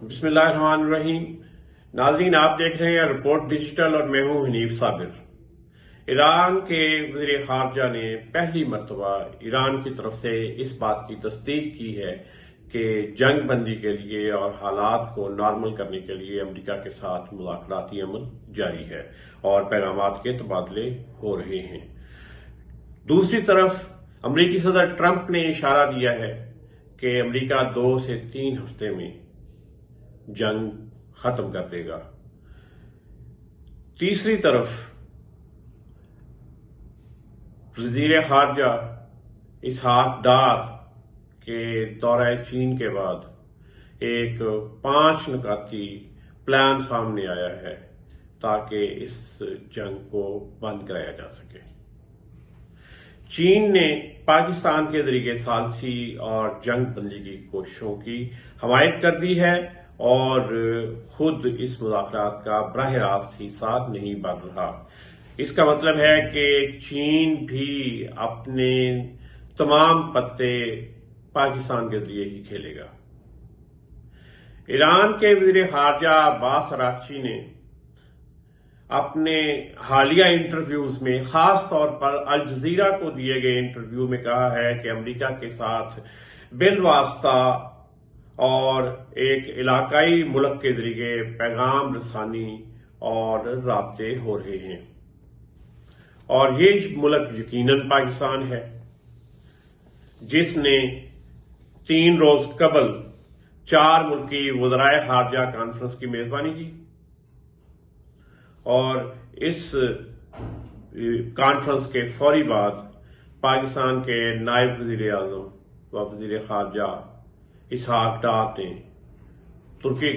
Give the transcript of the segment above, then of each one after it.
بسم اللہ الرحمن الرحیم۔ ناظرین، آپ دیکھ رہے ہیں رپورٹ ڈیجیٹل اور میں ہوں حنیف صابر۔ ایران کے وزیر خارجہ نے پہلی مرتبہ ایران کی طرف سے اس بات کی تصدیق کی ہے کہ جنگ بندی کے لیے اور حالات کو نارمل کرنے کے لیے امریکہ کے ساتھ مذاکراتی عمل جاری ہے اور پیغامات کے تبادلے ہو رہے ہیں۔ دوسری طرف امریکی صدر ٹرمپ نے اشارہ دیا ہے کہ امریکہ 2 سے 3 ہفتے میں جنگ ختم کر دے گا۔ تیسری طرف وزیر خارجہ اسحاق ڈار کے دورہ چین کے بعد ایک 5 نکاتی پلان سامنے آیا ہے تاکہ اس جنگ کو بند کرایا جا سکے۔ چین نے پاکستان کے ذریعے ثالثی اور جنگ بندی کی کوششوں کی حمایت کر دی ہے اور خود اس مذاکرات کا براہ راست حصہ نہیں بن رہا۔ اس کا مطلب ہے کہ چین بھی اپنے تمام پتے پاکستان کے ذریعے ہی کھیلے گا۔ ایران کے وزیر خارجہ عباس اراغچی نے اپنے حالیہ انٹرویوز میں خاص طور پر الجزیرہ کو دیے گئے انٹرویو میں کہا ہے کہ امریکہ کے ساتھ بالواسطہ اور ایک علاقائی ملک کے ذریعے پیغام رسانی اور رابطے ہو رہے ہیں، اور یہ ملک یقیناً پاکستان ہے جس نے 3 روز قبل 4 ملکی وزرائے خارجہ کانفرنس کی میزبانی کی، اور اس کانفرنس کے فوری بعد پاکستان کے نائب وزیر اعظم و وزیر خارجہ اسحاق ڈار نے ترکی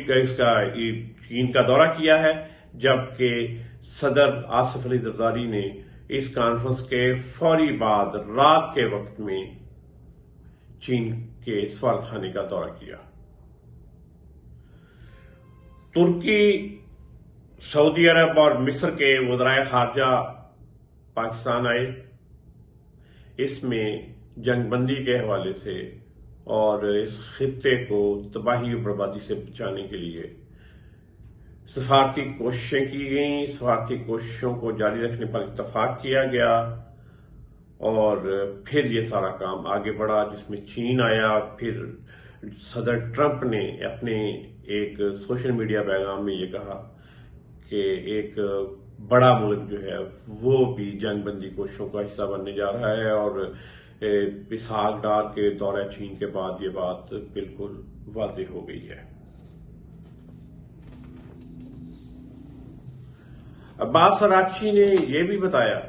چین کا دورہ کیا ہے، جبکہ صدر آصف علی زرداری نے اس کانفرنس کے فوری بعد رات کے وقت میں چین کے سفارتخانے کا دورہ کیا۔ ترکی، سعودی عرب اور مصر کے وزرائے خارجہ پاکستان آئے۔ اس میں جنگ بندی کے حوالے سے اور اس خطے کو تباہی و بربادی سے بچانے کے لیے سفارتی کوششیں کی گئیں۔ سفارتی کوششوں کو جاری رکھنے پر اتفاق کیا گیا اور پھر یہ سارا کام آگے بڑھا، جس میں چین آیا۔ پھر صدر ٹرمپ نے اپنے ایک سوشل میڈیا پیغام میں یہ کہا کہ ایک بڑا ملک جو ہے وہ بھی جنگ بندی کوششوں کا حصہ بننے جا رہا ہے، اور اسحاق ڈار کے دورہ چین کے بعد یہ بات بالکل واضح ہو گئی ہے۔ عباس اراغچی نے یہ بھی بتایا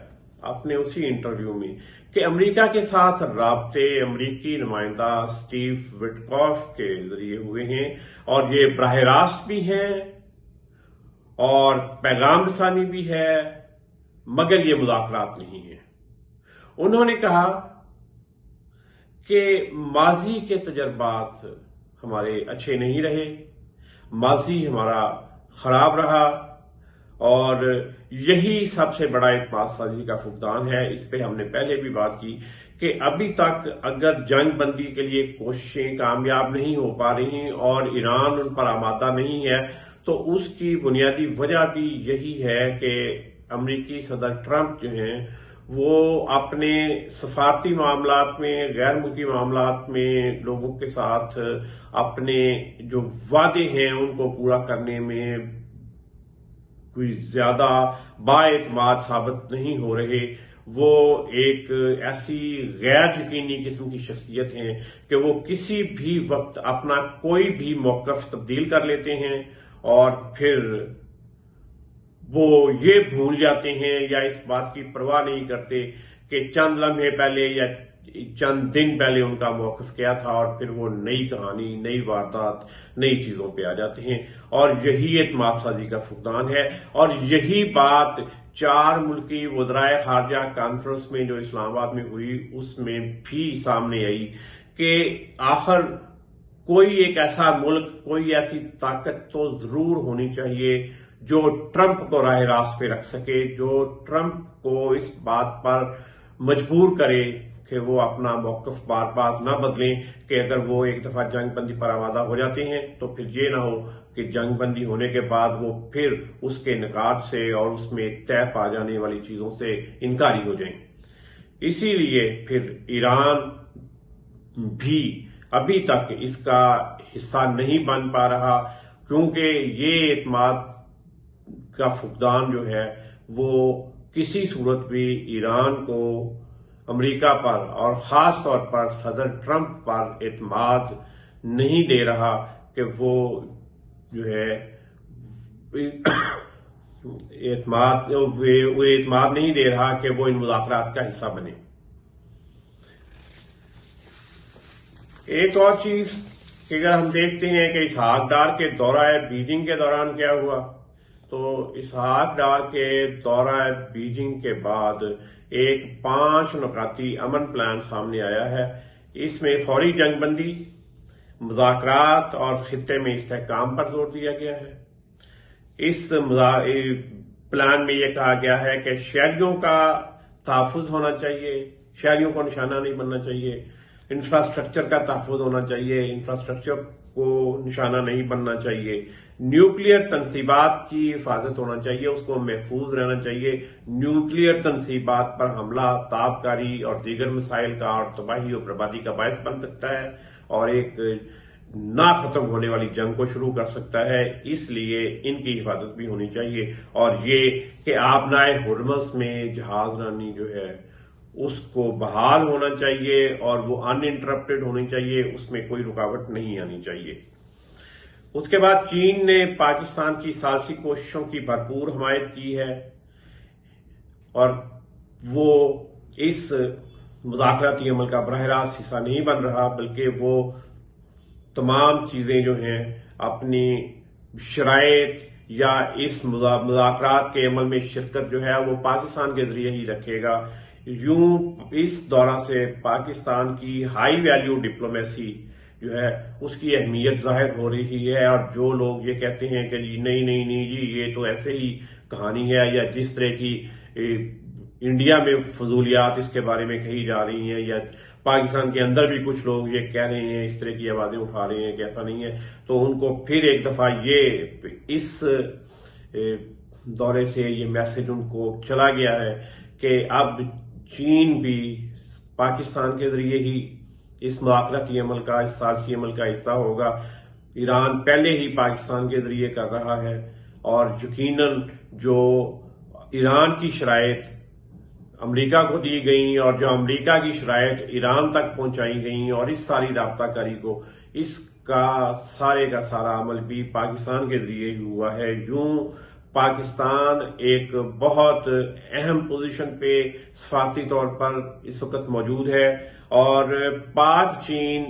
اپنے اسی انٹرویو میں کہ امریکہ کے ساتھ رابطے امریکی نمائندہ سٹیو وٹکوف کے ذریعے ہوئے ہیں، اور یہ براہ راست بھی ہیں اور پیغام رسانی بھی ہے، مگر یہ مذاکرات نہیں ہیں۔ انہوں نے کہا کہ ماضی کے تجربات ہمارے اچھے نہیں رہے، ماضی ہمارا خراب رہا، اور یہی سب سے بڑا اعتماد سازی کا فقدان ہے۔ اس پہ ہم نے پہلے بھی بات کی کہ ابھی تک اگر جنگ بندی کے لیے کوششیں کامیاب نہیں ہو پا رہی اور ایران ان پر آمادہ نہیں ہے، تو اس کی بنیادی وجہ بھی یہی ہے کہ امریکی صدر ٹرمپ جو ہیں وہ اپنے سفارتی معاملات میں، غیر ملکی معاملات میں لوگوں کے ساتھ اپنے جو وعدے ہیں ان کو پورا کرنے میں کوئی زیادہ بااعتماد ثابت نہیں ہو رہے۔ وہ ایک ایسی غیر یقینی قسم کی شخصیت ہیں کہ وہ کسی بھی وقت اپنا کوئی بھی موقف تبدیل کر لیتے ہیں، اور پھر وہ یہ بھول جاتے ہیں یا اس بات کی پرواہ نہیں کرتے کہ چند لمحے پہلے یا چند دن پہلے ان کا موقف کیا تھا، اور پھر وہ نئی کہانی، نئی واردات، نئی چیزوں پہ آ جاتے ہیں، اور یہی اعتماد سازی کا فقدان ہے۔ اور یہی بات 4 ملکی وزرائے خارجہ کانفرنس میں جو اسلام آباد میں ہوئی اس میں بھی سامنے آئی کہ آخر کوئی ایک ایسا ملک، کوئی ایسی طاقت تو ضرور ہونی چاہیے جو ٹرمپ کو راہ راست پہ رکھ سکے، جو ٹرمپ کو اس بات پر مجبور کرے کہ وہ اپنا موقف بار بار نہ بدلیں کہ اگر وہ ایک دفعہ جنگ بندی پر آمادہ ہو جاتے ہیں تو پھر یہ نہ ہو کہ جنگ بندی ہونے کے بعد وہ پھر اس کے نکات سے اور اس میں طے پا جانے والی چیزوں سے انکاری ہو جائیں۔ اسی لیے پھر ایران بھی ابھی تک اس کا حصہ نہیں بن پا رہا، کیونکہ یہ اعتماد کا فقدان جو ہے وہ کسی صورت بھی ایران کو امریکہ پر اور خاص طور پر صدر ٹرمپ پر اعتماد نہیں دے رہا کہ وہ جو ہے اعتماد نہیں دے رہا کہ وہ ان مذاکرات کا حصہ بنے۔ ایک اور چیز کہ اگر ہم دیکھتے ہیں کہ اسحاق ڈار کے دورہ بیجنگ کے دوران کیا ہوا، تو اسحاق ڈار کے دورہ بیجنگ کے بعد ایک 5 نکاتی امن پلان سامنے آیا ہے۔ اس میں فوری جنگ بندی، مذاکرات اور خطے میں استحکام پر زور دیا گیا ہے۔ اس پلان میں یہ کہا گیا ہے کہ شہریوں کا تحفظ ہونا چاہیے، شہریوں کو نشانہ نہیں بننا چاہیے، انفراسٹرکچر کا تحفظ ہونا چاہیے، انفراسٹرکچر کو نشانہ نہیں بننا چاہیے، نیوکلیئر تنصیبات کی حفاظت ہونا چاہیے، اس کو محفوظ رہنا چاہیے۔ نیوکلیئر تنصیبات پر حملہ تابکاری اور دیگر مسائل کا اور تباہی و بربادی کا باعث بن سکتا ہے اور ایک نہ ختم ہونے والی جنگ کو شروع کر سکتا ہے، اس لیے ان کی حفاظت بھی ہونی چاہیے۔ اور یہ کہ آبنائے ہرمز میں جہاز رانی جو ہے اس کو بحال ہونا چاہیے اور وہ ان انٹرپٹڈ ہونی چاہیے، اس میں کوئی رکاوٹ نہیں آنی چاہیے۔ اس کے بعد چین نے پاکستان کی ثالثی کوششوں کی بھرپور حمایت کی ہے اور وہ اس مذاکراتی عمل کا براہ راست حصہ نہیں بن رہا، بلکہ وہ تمام چیزیں جو ہیں اپنی شرائط یا اس مذاکرات کے عمل میں شرکت جو ہے وہ پاکستان کے ذریعے ہی رکھے گا۔ یوں اس دورہ سے پاکستان کی ہائی ویلیو ڈپلومیسی جو ہے اس کی اہمیت ظاہر ہو رہی ہے، اور جو لوگ یہ کہتے ہیں کہ جی نہیں جی یہ تو ایسے ہی کہانی ہے، یا جس طرح کی انڈیا میں فضولیات اس کے بارے میں کہی جا رہی ہیں، یا پاکستان کے اندر بھی کچھ لوگ یہ کہہ رہے ہیں، اس طرح کی آوازیں اٹھا رہے ہیں کہ ایسا نہیں ہے، تو ان کو پھر ایک دفعہ یہ اس دورے سے یہ میسج ان کو چلا گیا ہے کہ اب چین بھی پاکستان کے ذریعے ہی اس مذاکراتی عمل کا، اس ثالثی عمل کا حصہ ہوگا۔ ایران پہلے ہی پاکستان کے ذریعے کر رہا ہے، اور یقیناً جو ایران کی شرائط امریکہ کو دی گئیں اور جو امریکہ کی شرائط ایران تک پہنچائی گئیں اور اس ساری رابطہ کاری کو، اس کا سارا عمل بھی پاکستان کے ذریعے ہی ہوا ہے۔ یوں پاکستان ایک بہت اہم پوزیشن پہ سفارتی طور پر اس وقت موجود ہے، اور پاک چین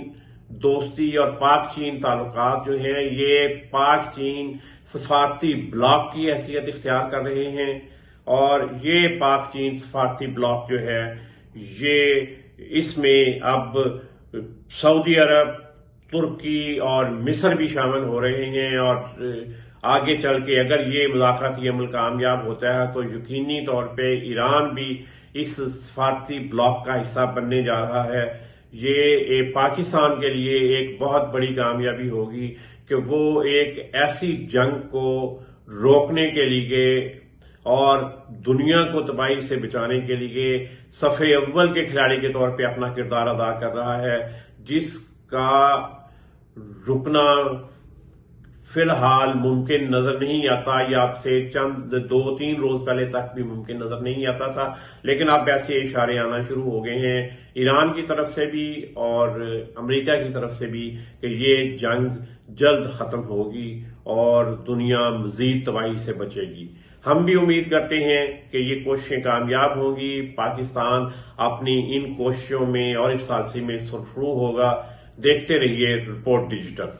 دوستی اور پاک چین تعلقات جو ہیں یہ پاک چین سفارتی بلاک کی حیثیت اختیار کر رہے ہیں، اور یہ پاک چین سفارتی بلاک جو ہے یہ اس میں اب سعودی عرب، ترکی اور مصر بھی شامل ہو رہے ہیں، اور آگے چل کے اگر یہ مذاکراتی عمل کامیاب ہوتا ہے تو یقینی طور پہ ایران بھی اس سفارتی بلاک کا حصہ بننے جا رہا ہے۔ یہ پاکستان کے لیے ایک بہت بڑی کامیابی ہوگی کہ وہ ایک ایسی جنگ کو روکنے کے لیے اور دنیا کو تباہی سے بچانے کے لیے صف اول کے کھلاڑی کے طور پہ اپنا کردار ادا کر رہا ہے، جس کا رکنا فی الحال ممکن نظر نہیں آتا، یا اب سے چند 2-3 روز پہلے تک بھی ممکن نظر نہیں آتا تھا، لیکن اب ایسے اشارے آنا شروع ہو گئے ہیں ایران کی طرف سے بھی اور امریکہ کی طرف سے بھی کہ یہ جنگ جلد ختم ہوگی اور دنیا مزید تباہی سے بچے گی۔ ہم بھی امید کرتے ہیں کہ یہ کوششیں کامیاب ہوں گی، پاکستان اپنی ان کوششوں میں اور اس ثالثی میں سرخرو ہوگا۔ دیکھتے رہیے رپورٹ ڈیجیٹل۔